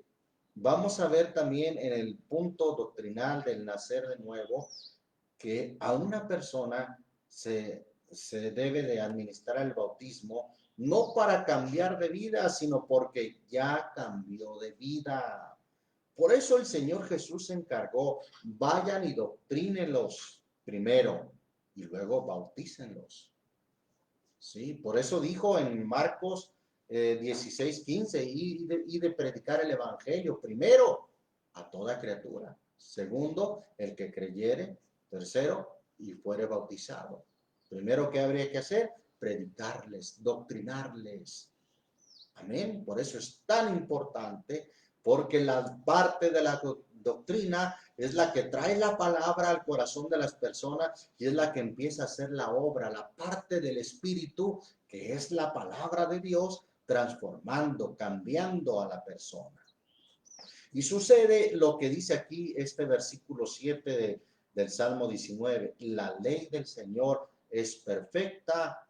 vamos a ver también en el punto doctrinal del nacer de nuevo que a una persona se debe de administrar el bautismo no para cambiar de vida, sino porque ya cambió de vida. Por eso el Señor Jesús se encargó, vayan y doctrínenlos primero y luego bautícenlos. ¿Sí? Por eso dijo en Marcos 16:15, y de predicar el evangelio, primero a toda criatura, segundo el que creyere, tercero y fuere bautizado. Primero, ¿qué habría que hacer? Predicarles, doctrinarles. Amén. Por eso es tan importante, porque la parte de la doctrina es la que trae la palabra al corazón de las personas y es la que empieza a hacer la obra, la parte del Espíritu, que es la palabra de Dios, transformando, cambiando a la persona. Y sucede lo que dice aquí este versículo 7 del Salmo 19. La ley del Señor es perfecta,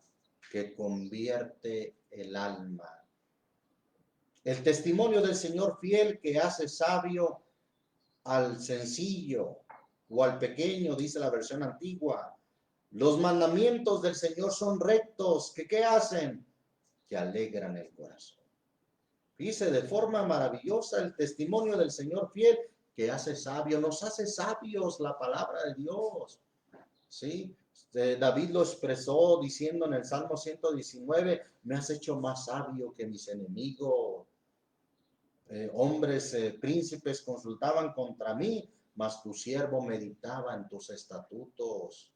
que convierte el alma. El testimonio del Señor fiel que hace sabio al sencillo o al pequeño, dice la versión antigua. Los mandamientos del Señor son rectos, que ¿qué hacen? Que alegran el corazón. Dice de forma maravillosa el testimonio del Señor fiel que hace sabio, nos hace sabios la palabra de Dios. ¿Sí? David lo expresó diciendo en el Salmo 119, me has hecho más sabio que mis enemigos. Hombres, príncipes consultaban contra mí, mas tu siervo meditaba en tus estatutos.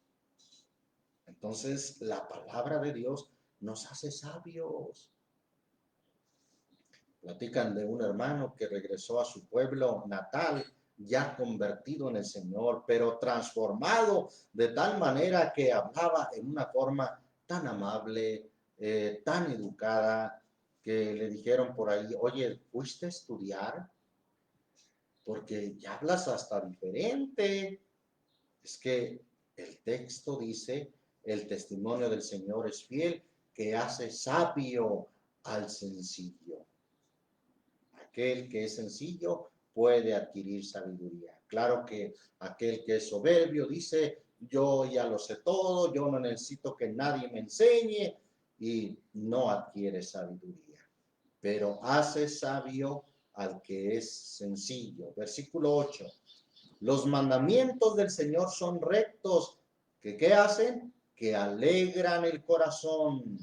Entonces, la palabra de Dios nos hace sabios. Platican de un hermano que regresó a su pueblo natal ya convertido en el Señor, pero transformado de tal manera que hablaba en una forma tan amable, tan educada, que le dijeron por ahí, oye, ¿fuiste a estudiar? Porque ya hablas hasta diferente. Es que el texto dice, el testimonio del Señor es fiel, que hace sabio al sencillo. Aquel que es sencillo puede adquirir sabiduría. Claro que aquel que es soberbio dice, yo ya lo sé todo, yo no necesito que nadie me enseñe, y no adquiere sabiduría. Pero hace sabio al que es sencillo. Versículo 8. Los mandamientos del Señor son rectos, que ¿qué hacen? Que alegran el corazón.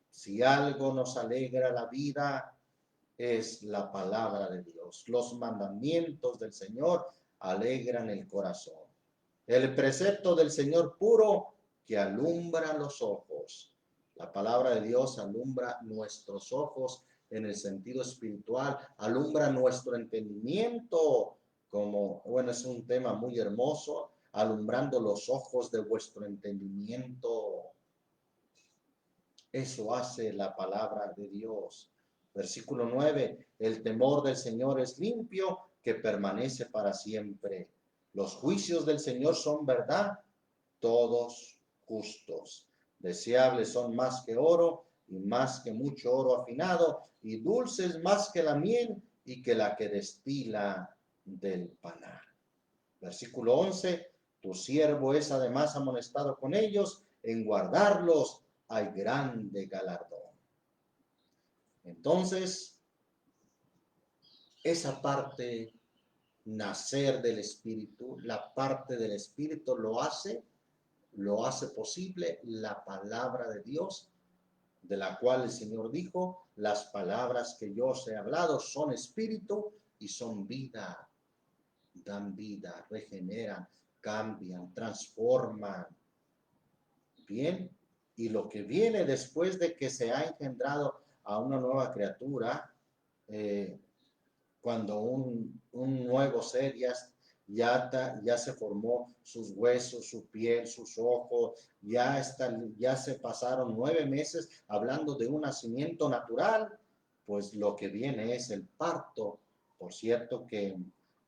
Si algo nos alegra la vida, es la palabra de Dios. Los mandamientos del Señor alegran el corazón. El precepto del Señor puro, que alumbra los ojos. La palabra de Dios alumbra nuestros ojos en el sentido espiritual, alumbra nuestro entendimiento, como, bueno, es un tema muy hermoso, alumbrando los ojos de vuestro entendimiento. Eso hace la palabra de Dios. Versículo 9, el temor del Señor es limpio, que permanece para siempre. Los juicios del Señor son verdad, todos justos. Deseables son más que oro y más que mucho oro afinado, y dulces más que la miel y que la que destila del panal. Versículo 11, tu siervo es además amonestado con ellos, en guardarlos hay grande galardón. Entonces, esa parte, nacer del Espíritu, la parte del Espíritu lo hace posible la palabra de Dios, de la cual el Señor dijo, las palabras que yo os he hablado son espíritu y son vida, dan vida, regeneran, cambian, transforman. Bien, y lo que viene después de que se ha engendrado a una nueva criatura, cuando un nuevo ser ya se formó sus huesos, su piel, sus ojos, ya se pasaron 9 meses hablando de un nacimiento natural, pues lo que viene es el parto. Por cierto que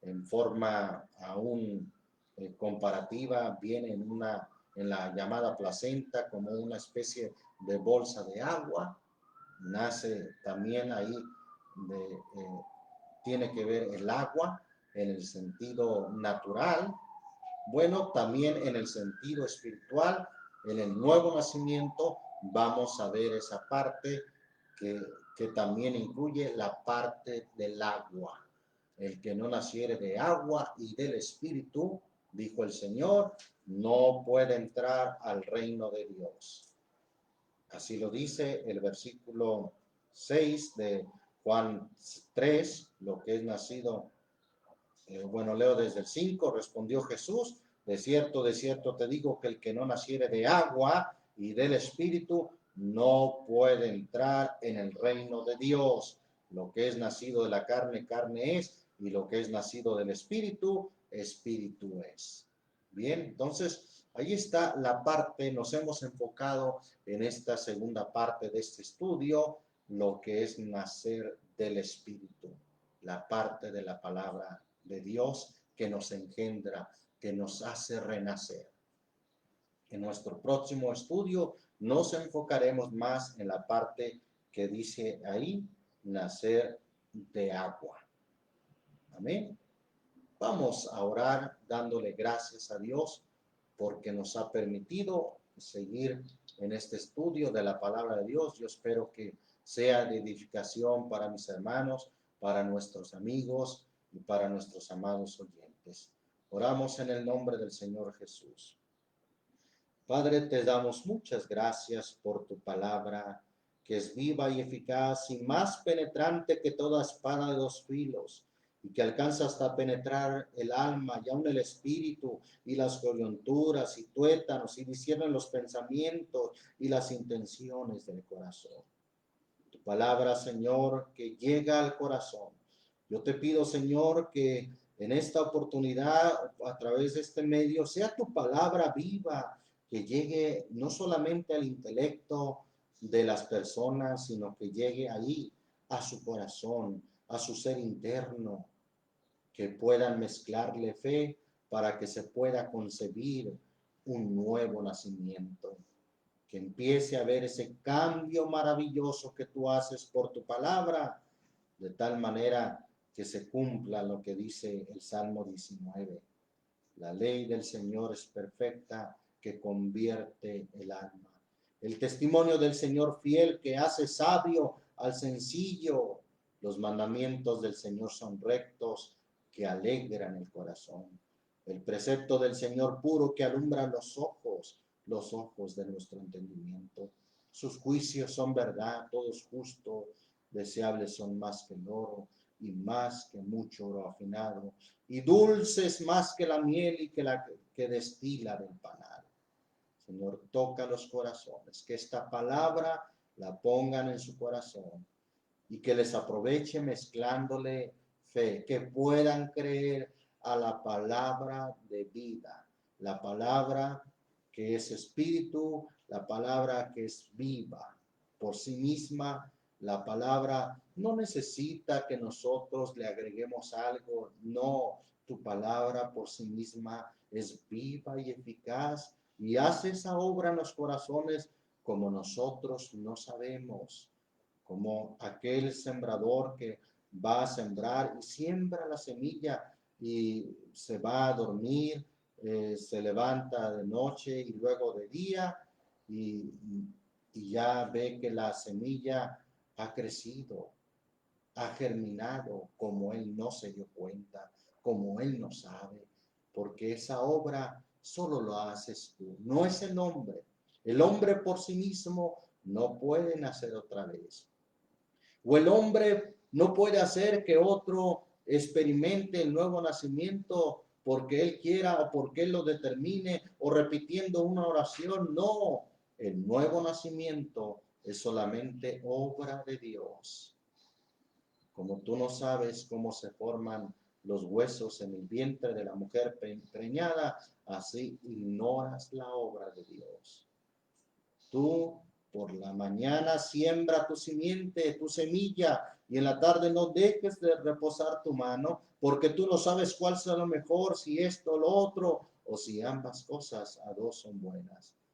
en forma aún comparativa viene en la llamada placenta como una especie de bolsa de agua, nace también ahí tiene que ver el agua en el sentido natural, bueno, también en el sentido espiritual, en el nuevo nacimiento, vamos a ver esa parte que también incluye la parte del agua. El que no naciere de agua y del Espíritu, dijo el Señor, no puede entrar al reino de Dios. Así lo dice el versículo 6 de Juan 3, lo que es nacido, bueno, leo desde el 5, respondió Jesús, de cierto te digo que el que no naciere de agua y del Espíritu no puede entrar en el reino de Dios. Lo que es nacido de la carne, carne es, y lo que es nacido del Espíritu, Espíritu es. Bien, entonces ahí está la parte, nos hemos enfocado en esta segunda parte de este estudio, lo que es nacer del Espíritu, la parte de la palabra de Dios que nos engendra, que nos hace renacer. En nuestro próximo estudio nos enfocaremos más en la parte que dice ahí, nacer de agua. Amén. Vamos a orar dándole gracias a Dios porque nos ha permitido seguir en este estudio de la palabra de Dios. Yo espero que sea de edificación para mis hermanos, para nuestros amigos y para nuestros amados oyentes. Oramos en el nombre del Señor Jesús. Padre, te damos muchas gracias por tu palabra, que es viva y eficaz y más penetrante que toda espada de 2 filos, y que alcanza hasta penetrar el alma y aun el espíritu y las coyunturas y tuétanos y discierne los pensamientos y las intenciones del corazón. Tu palabra, Señor, que llega al corazón, Yo te pido, Señor, que en esta oportunidad, a través de este medio, sea tu palabra viva, que llegue no solamente al intelecto de las personas, sino que llegue ahí a su corazón, a su ser interno, que puedan mezclarle fe para que se pueda concebir un nuevo nacimiento, que empiece a ver ese cambio maravilloso que tú haces por tu palabra, de tal manera que se cumpla lo que dice el Salmo 19. La ley del Señor es perfecta, que convierte el alma. El testimonio del Señor fiel, que hace sabio al sencillo. Los mandamientos del Señor son rectos, que alegran el corazón. El precepto del Señor puro, que alumbra los ojos de nuestro entendimiento. Sus juicios son verdad, todos justos, deseables son más que el oro y más que mucho oro afinado, y dulces más que la miel y que la que destila del panal. Señor, toca los corazones, que esta palabra la pongan en su corazón y que les aproveche mezclándole fe, que puedan creer a la palabra de vida, la palabra que es espíritu, la palabra que es viva por sí misma. La palabra no necesita que nosotros le agreguemos algo, no, tu palabra por sí misma es viva y eficaz y hace esa obra en los corazones como nosotros no sabemos, como aquel sembrador que va a sembrar y siembra la semilla y se va a dormir, se levanta de noche y luego de día y, y ya ve que la semilla ha crecido, ha germinado como él no se dio cuenta, como él no sabe, porque esa obra solo lo haces tú, no es el hombre. El hombre por sí mismo no puede nacer otra vez. O el hombre no puede hacer que otro experimente el nuevo nacimiento porque él quiera o porque él lo determine o repitiendo una oración. No, el nuevo nacimiento es solamente obra de Dios. Como tú no sabes cómo se forman los huesos en el vientre de la mujer preñada, así ignoras la obra de Dios. Tú por la mañana siembra tu simiente, tu semilla, y en la tarde no dejes de reposar tu mano, porque tú no sabes cuál será lo mejor, si esto o lo otro, o si ambas cosas a dos son buenas.